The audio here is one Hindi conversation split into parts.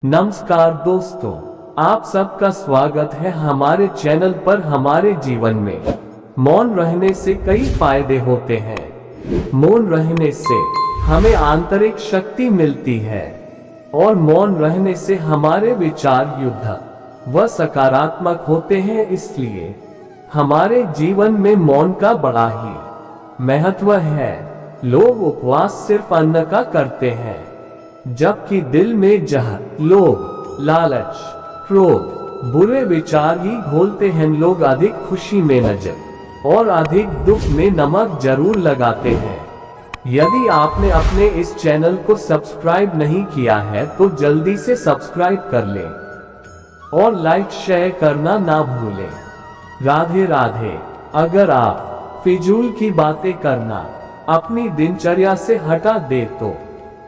नमस्कार दोस्तों, आप सबका स्वागत है हमारे चैनल पर। हमारे जीवन में मौन रहने से कई फायदे होते हैं। मौन रहने से हमें आंतरिक शक्ति मिलती है और मौन रहने से हमारे विचार युक्त व सकारात्मक होते हैं। इसलिए हमारे जीवन में मौन का बड़ा ही महत्व है। लोग उपवास सिर्फ अन्न का करते हैं, जबकि दिल में जहर, लोभ, लालच, क्रोध, बुरे विचार ही घोलते हैं। लोग अधिक खुशी में नजर और अधिक दुख में नमक जरूर लगाते हैं। यदि आपने अपने इस चैनल को सब्सक्राइब नहीं किया है तो जल्दी से सब्सक्राइब कर लें और लाइक शेयर करना ना भूलें। राधे राधे। अगर आप फिजूल की बातें करना अपनी दिनचर्या से हटा दे तो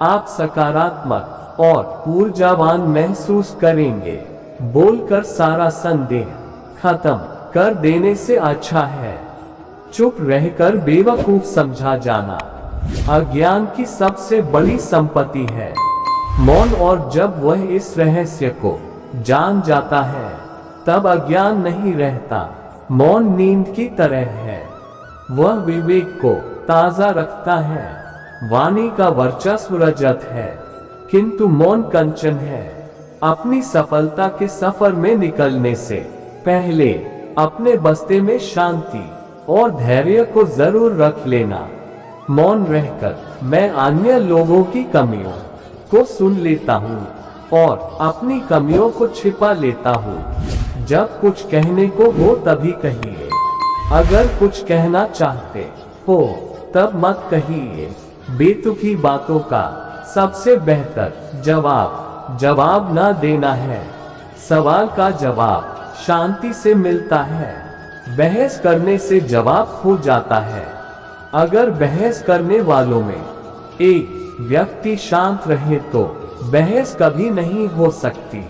आप सकारात्मक और ऊर्जावान महसूस करेंगे। बोलकर सारा संदेह खत्म कर देने से अच्छा है चुप रहकर बेवकूफ समझा जाना। अज्ञान की सबसे बड़ी संपत्ति है मौन, और जब वह इस रहस्य को जान जाता है तब अज्ञान नहीं रहता। मौन नींद की तरह है, वह विवेक को ताजा रखता है। वाणी का वर्चस्व रजत है, किंतु मौन कंचन है। अपनी सफलता के सफर में निकलने से पहले अपने बस्ते में शांति और धैर्य को जरूर रख लेना। मौन रहकर मैं अन्य लोगों की कमियों को सुन लेता हूँ और अपनी कमियों को छिपा लेता हूँ। जब कुछ कहने को हो तभी कहिए, अगर कुछ कहना चाहते हो तब मत कहिए। बेतुकी बातों का सबसे बेहतर जवाब ना देना है। सवाल का जवाब शांति से मिलता है, बहस करने से जवाब खो जाता है। अगर बहस करने वालों में एक व्यक्ति शांत रहे तो बहस कभी नहीं हो सकती।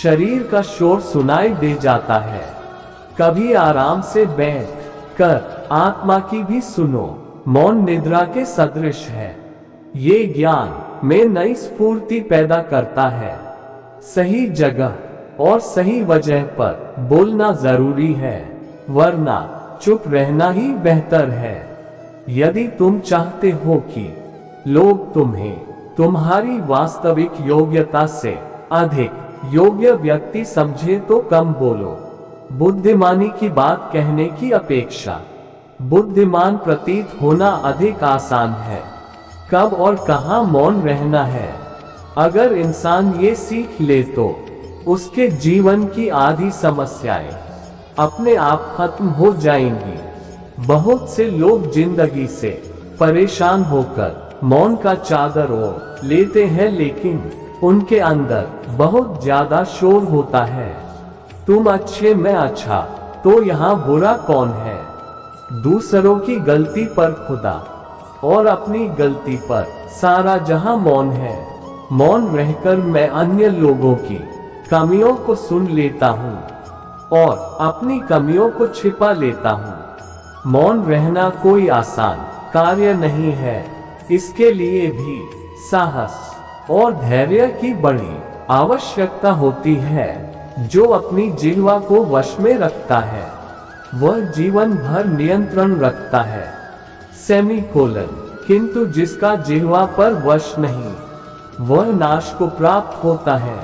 शरीर का शोर सुनाई दे जाता है, कभी आराम से बैठ कर आत्मा की भी सुनो। मौन निद्रा के सदृश है, ये ज्ञान में नई स्फूर्ति पैदा करता है। सही जगह और सही वजह पर बोलना जरूरी है, वरना चुप रहना ही बेहतर है। यदि तुम चाहते हो कि लोग तुम्हें तुम्हारी वास्तविक योग्यता से अधिक योग्य व्यक्ति समझे तो कम बोलो। बुद्धिमानी की बात कहने की अपेक्षा बुद्धिमान प्रतीत होना अधिक आसान है। कब और कहां मौन रहना है, अगर इंसान ये सीख ले तो उसके जीवन की आधी समस्याएं अपने आप खत्म हो जाएंगी। बहुत से लोग जिंदगी से परेशान होकर मौन का चादर ओढ़ लेते हैं, लेकिन उनके अंदर बहुत ज्यादा शोर होता है। तुम अच्छे में अच्छा तो यहाँ बुरा कौन है। दूसरों की गलती पर खुदा और अपनी गलती पर सारा जहां मौन है। मौन रहकर मैं अन्य लोगों की कमियों को सुन लेता हूँ और अपनी कमियों को छिपा लेता हूँ। मौन रहना कोई आसान कार्य नहीं है, इसके लिए भी साहस और धैर्य की बड़ी आवश्यकता होती है। जो अपनी जिह्वा को वश में रखता है वह जीवन भर नियंत्रण रखता है। सेमीकोलन। किंतु जिसका जिह्वा पर वश नहीं वह नाश को प्राप्त होता है।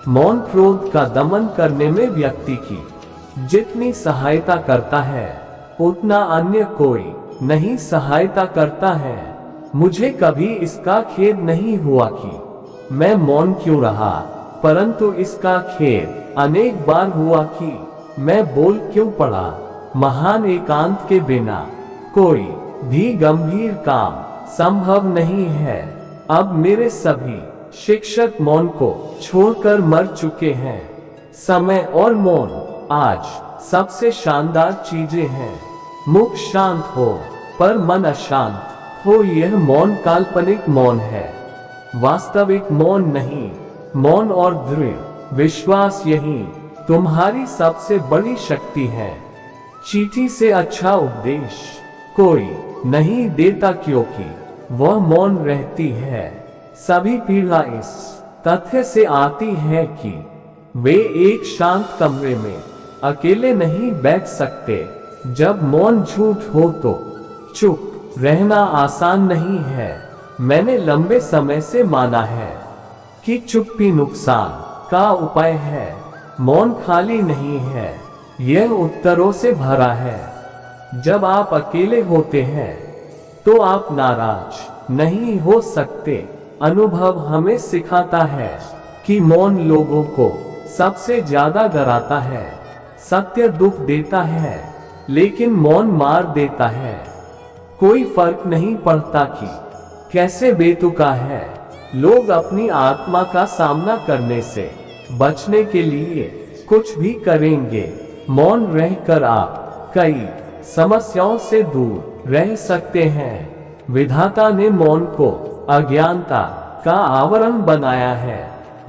मौन क्रोध का दमन करने में व्यक्ति की जितनी सहायता करता है उतना अन्य कोई नहीं सहायता करता है। मुझे कभी इसका खेद नहीं हुआ कि मैं मौन क्यों रहा, परंतु इसका खेद अनेक बार हुआ कि मैं बोल क्यों पड़ा। महान एकांत के बिना कोई भी गंभीर काम संभव नहीं है। अब मेरे सभी शिक्षक मौन को छोड़कर मर चुके हैं। समय और मौन आज सबसे शानदार चीजें हैं। मुख शांत हो पर मन अशांत हो, यह मौन काल्पनिक मौन है, वास्तविक मौन नहीं। मौन और दृढ़ विश्वास यही तुम्हारी सबसे बड़ी शक्ति है। चींटी से अच्छा उपदेश कोई नहीं देता, क्योंकि वह मौन रहती है। सभी पीड़ा इस तथ्य से आती है कि वे एक शांत कमरे में अकेले नहीं बैठ सकते। जब मौन झूठ हो तो चुप रहना आसान नहीं है। मैंने लंबे समय से माना है कि चुप्पी नुकसान का उपाय है। मौन खाली नहीं है, यह उत्तरों से भरा है। जब आप अकेले होते हैं तो आप नाराज नहीं हो सकते। अनुभव हमें सिखाता है कि मौन लोगों को सबसे ज्यादा डराता है। सत्य दुख देता है, लेकिन मौन मार देता है। कोई फर्क नहीं पड़ता कि कैसे बेतुका है। लोग अपनी आत्मा का सामना करने से बचने के लिए कुछ भी करेंगे। मौन रहकर आप कई समस्याओं से दूर रह सकते हैं। विधाता ने मौन को अज्ञानता का आवरण बनाया है।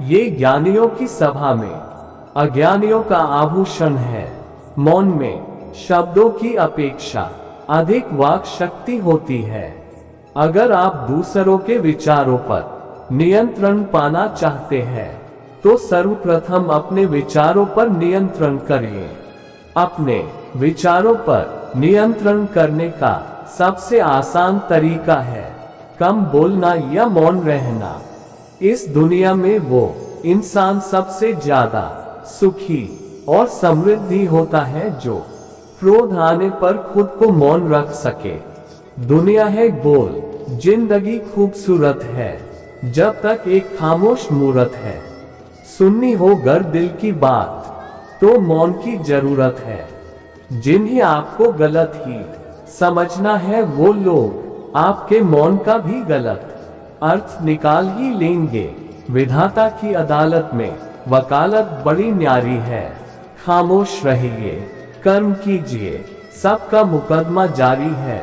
ये ज्ञानियों की सभा में अज्ञानियों का आभूषण है। मौन में शब्दों की अपेक्षा अधिक वाक शक्ति होती है। अगर आप दूसरों के विचारों पर नियंत्रण पाना चाहते हैं तो सर्वप्रथम अपने विचारों पर नियंत्रण करिए। अपने विचारों पर नियंत्रण करने का सबसे आसान तरीका है कम बोलना या मौन रहना। इस दुनिया में वो इंसान सबसे ज्यादा सुखी और समृद्धि होता है जो क्रोध आने पर खुद को मौन रख सके। दुनिया है गोल, जिंदगी खूबसूरत है जब तक एक खामोश मूरत है। सुननी हो गर दिल की बात तो मौन की जरूरत है। जिन्हें आपको गलत ही समझना है वो लोग आपके मौन का भी गलत अर्थ निकाल ही लेंगे। विधाता की अदालत में वकालत बड़ी न्यारी है। खामोश रहिए, कर्म कीजिए, सबका मुकदमा जारी है।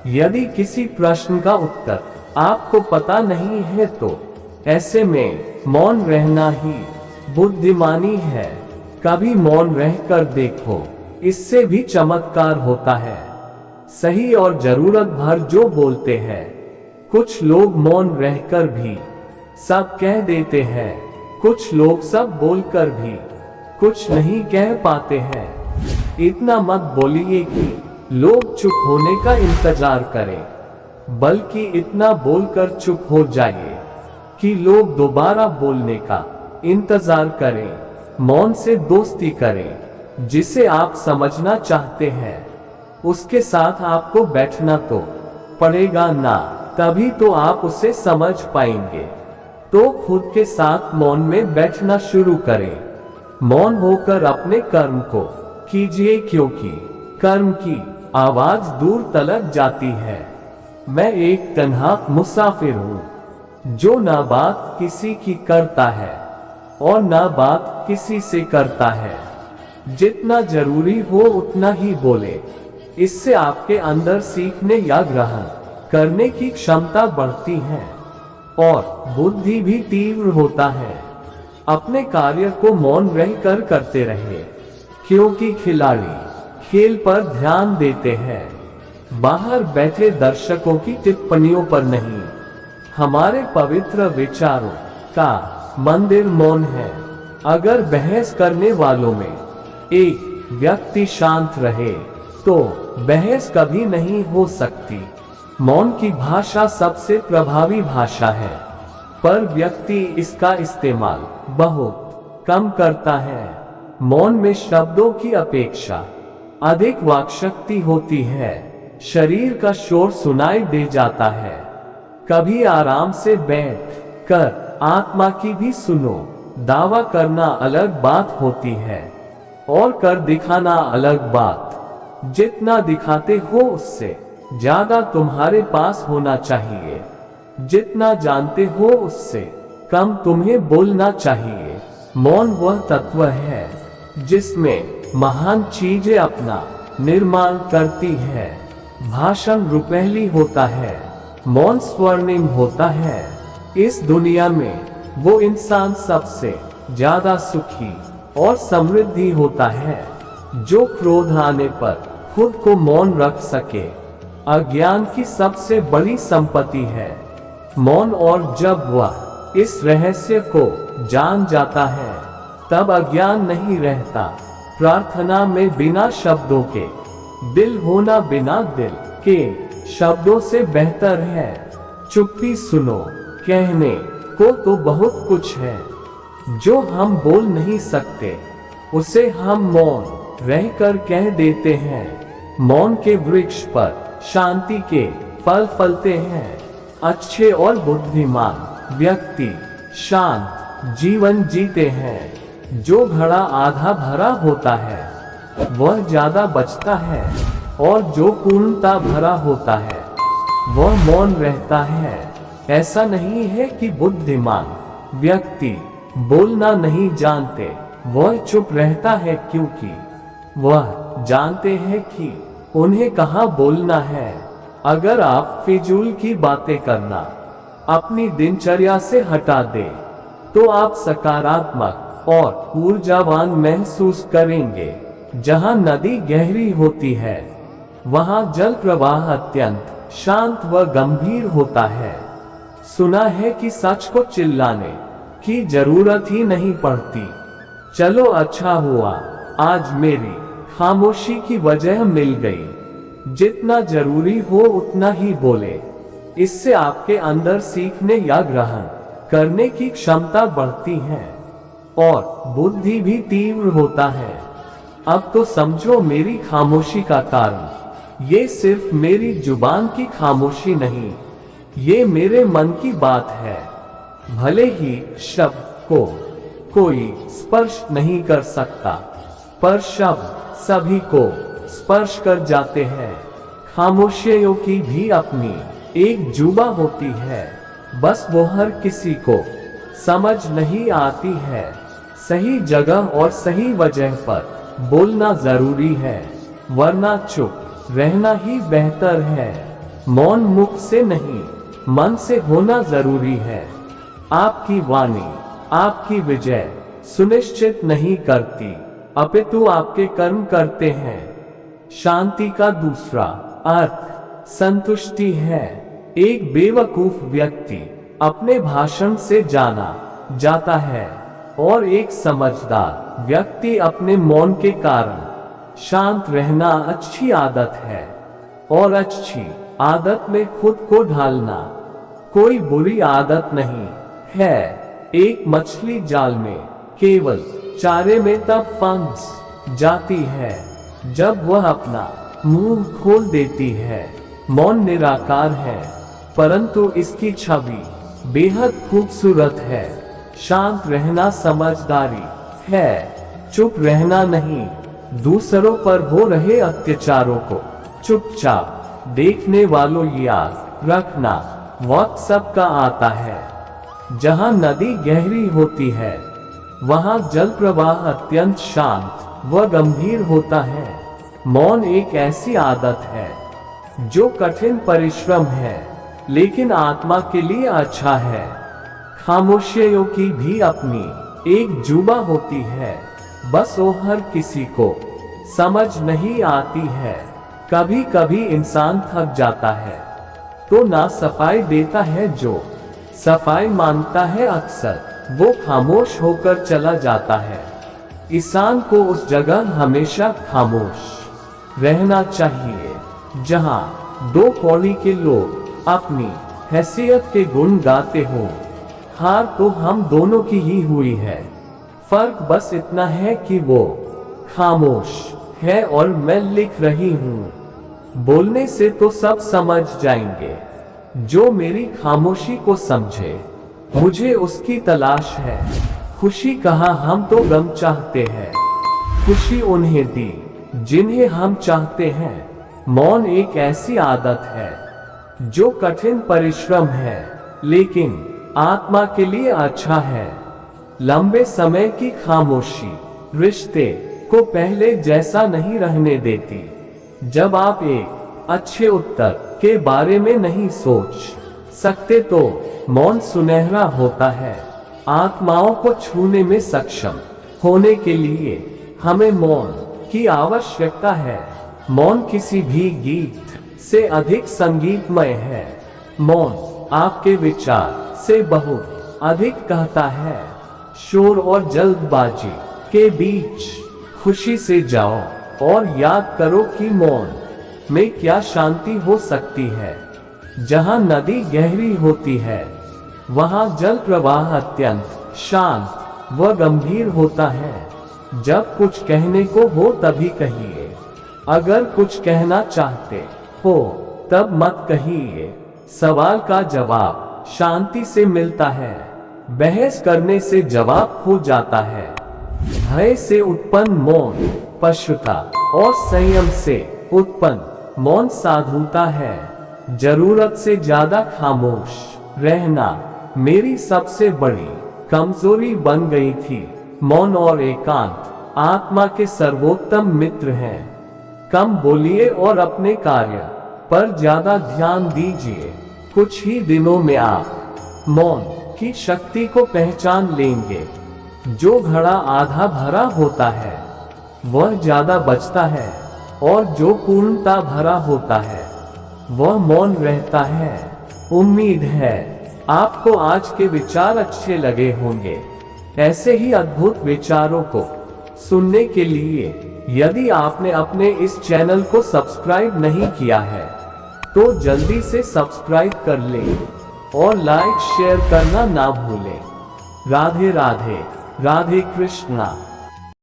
यदि किसी प्रश्न का उत्तर आपको पता नहीं है तो ऐसे में मौन रहना ही बुद्धिमानी है। कभी मौन रहकर देखो, इससे भी चमत्कार होता है। सही और जरूरत भर जो बोलते हैं। कुछ लोग मौन रहकर भी सब कह देते हैं। कुछ लोग सब बोलकर भी कुछ नहीं कह पाते हैं। इतना मत बोलिए कि लोग चुप होने का इंतजार करें, बल्कि इतना बोलकर चुप हो जाइए कि लोग दोबारा बोलने का इंतजार करें। मौन से दोस्ती करें। जिसे आप समझना चाहते हैं उसके साथ आपको बैठना तो पड़ेगा ना, तभी तो आप उसे समझ पाएंगे। तो खुद के साथ मौन में बैठना शुरू करें। मौन होकर अपने कर्म को कीजिए, क्योंकि कर्म की आवाज दूर तलक जाती है। मैं एक तन्हा मुसाफिर हूँ जो ना बात किसी की करता है और ना बात किसी से करता है। जितना जरूरी हो उतना ही बोले। इससे आपके अंदर सीखने या ग्रहण करने की क्षमता बढ़ती है और बुद्धि भी तीव्र होता है। अपने कार्य को मौन रहकर करते रहे, क्योंकि खिलाड़ी खेल पर ध्यान देते हैं, बाहर बैठे दर्शकों की टिप्पणियों पर नहीं। हमारे पवित्र विचारों का मंदिर मौन है। अगर बहस करने वालों में एक व्यक्ति शांत रहे तो बहस कभी नहीं हो सकती। मौन की भाषा सबसे प्रभावी भाषा है, पर व्यक्ति इसका इस्तेमाल बहुत कम करता है। मौन में शब्दों की अपेक्षा अधिक वाक्शक्ति होती है। शरीर का शोर सुनाई दे जाता है। कभी आराम से बैठ कर आत्मा की भी सुनो। दावा करना अलग बात होती है और कर दिखाना अलग बात। जितना दिखाते हो उससे ज्यादा तुम्हारे पास होना चाहिए। जितना जानते हो उससे कम तुम्हें बोलना चाहिए। मौन वह तत्व है जिसमें महान चीजें अपना निर्माण करती है। भाषण रुपहली होता है, मौन स्वर्णिम होता है। इस दुनिया में वो इंसान सबसे ज्यादा सुखी और समृद्धि होता है जो क्रोध आने पर खुद को मौन रख सके। अज्ञान की सबसे बड़ी संपत्ति है मौन, और जब वह इस रहस्य को जान जाता है तब अज्ञान नहीं रहता। प्रार्थना में बिना शब्दों के दिल होना बिना दिल के शब्दों से बेहतर है। चुप्पी सुनो, कहने को तो बहुत कुछ है जो हम बोल नहीं सकते, उसे हम मौन रहकर कह देते हैं। मौन के वृक्ष पर शांति के फल फलते हैं। अच्छे और बुद्धिमान व्यक्ति शांत जीवन जीते हैं। जो घड़ा आधा भरा होता है वह ज्यादा बचता है, और जो पूर्णता भरा होता है वह मौन रहता है। ऐसा नहीं है कि बुद्धिमान व्यक्ति बोलना नहीं जानते, वह चुप रहता है क्योंकि वह जानते हैं कि उन्हें कहाँ बोलना है। अगर आप फिजूल की बातें करना अपनी दिनचर्या से हटा दें तो आप सकारात्मक और ऊर्जावान महसूस करेंगे। जहाँ नदी गहरी होती है वहाँ जल प्रवाह अत्यंत शांत व गंभीर होता है। सुना है कि सच को चिल्लाने की जरूरत ही नहीं पड़ती। चलो अच्छा हुआ आज मेरी खामोशी की वजह मिल गई। जितना जरूरी हो उतना ही बोले, इससे आपके अंदर सीखने या ग्रहण करने की क्षमता बढ़ती है और बुद्धि भी तीव्र होता है। अब तो समझो मेरी खामोशी का कारण ये सिर्फ मेरी जुबान की खामोशी नहीं, ये मेरे मन की बात है। भले ही शब्द को कोई स्पर्श नहीं कर सकता, पर शब्द सभी को स्पर्श कर जाते हैं। खामोशियों की भी अपनी एक जुबा होती है, बस वो हर किसी को समझ नहीं आती है। सही जगह और सही वजह पर बोलना जरूरी है, वरना चुप रहना ही बेहतर है। मौन मुख से नहीं मन से होना जरूरी है। आपकी वाणी आपकी विजय सुनिश्चित नहीं करती, अपितु आपके कर्म करते हैं। शांति का दूसरा अर्थ संतुष्टि है। एक बेवकूफ व्यक्ति अपने भाषण से जाना जाता है और एक समझदार व्यक्ति अपने मौन के कारण। शांत रहना अच्छी आदत है और अच्छी आदत में खुद को ढालना कोई बुरी आदत नहीं है। एक मछली जाल में केवल चारे में तब फंस जाती है जब वह अपना मुंह खोल देती है। मौन निराकार है परंतु इसकी छवि बेहद खूबसूरत है। शांत रहना समझदारी है, चुप रहना नहीं। दूसरों पर हो रहे अत्याचारों को चुपचाप देखने वालों याद रखना वक्त सबका आता है। जहाँ नदी गहरी होती है वहाँ जल प्रवाह अत्यंत शांत व गंभीर होता है। मौन एक ऐसी आदत है जो कठिन परिश्रम है लेकिन आत्मा के लिए अच्छा है। खामोशियों की भी अपनी एक जुबा होती है, बस वो हर किसी को समझ नहीं आती है। कभी कभी इंसान थक जाता है तो ना सफाई देता है, जो सफाई मांगता है अक्सर वो खामोश होकर चला जाता है। इंसान को उस जगह हमेशा खामोश रहना चाहिए जहां दो कौड़ी के लोग अपनी हैसियत के गुण गाते हो। हार तो हम दोनों की ही हुई है, फर्क बस इतना है कि वो खामोश है और मैं लिख रही हूँ। बोलने से तो सब समझ जाएंगे, जो मेरी खामोशी को समझे मुझे उसकी तलाश है। खुशी कहाँ, हम तो गम चाहते हैं। खुशी उन्हें दी जिन्हें हम चाहते हैं। मौन एक ऐसी आदत है जो कठिन परिश्रम है लेकिन आत्मा के लिए अच्छा है। लंबे समय की खामोशी रिश्ते को पहले जैसा नहीं रहने देती। जब आप एक अच्छे उत्तर के बारे में नहीं सोच सकते तो मौन सुनहरा होता है। आत्माओं को छूने में सक्षम होने के लिए हमें मौन की आवश्यकता है। मौन किसी भी गीत से अधिक संगीतमय है। मौन आपके विचार से बहुत अधिक कहता है। शोर और जल्दबाजी के बीच खुशी से जाओ और याद करो कि मौन में क्या शांति हो सकती है। जहाँ नदी गहरी होती है वहाँ जल प्रवाह अत्यंत शांत व गंभीर होता है। जब कुछ कहने को हो तभी कहिए, अगर कुछ कहना चाहते हो तब मत कहिए। सवाल का जवाब शांति से मिलता है, बहस करने से जवाब खो जाता है। भय से उत्पन्न मौन पशुता और संयम से उत्पन्न मौन साधुता है। जरूरत से ज्यादा खामोश रहना मेरी सबसे बड़ी कमजोरी बन गई थी। मौन और एकांत आत्मा के सर्वोत्तम मित्र हैं। कम बोलिए और अपने कार्य पर ज्यादा ध्यान दीजिए। कुछ ही दिनों में आप मौन की शक्ति को पहचान लेंगे। जो घड़ा आधा भरा होता है वह ज्यादा बचता है और जो पूर्णता भरा होता है वह मौन रहता है। उम्मीद है आपको आज के विचार अच्छे लगे होंगे। ऐसे ही अद्भुत विचारों को सुनने के लिए यदि आपने अपने इस चैनल को सब्सक्राइब नहीं किया है तो जल्दी से सब्सक्राइब कर लें और लाइक शेयर करना ना भूलें। राधे राधे, राधे कृष्णा।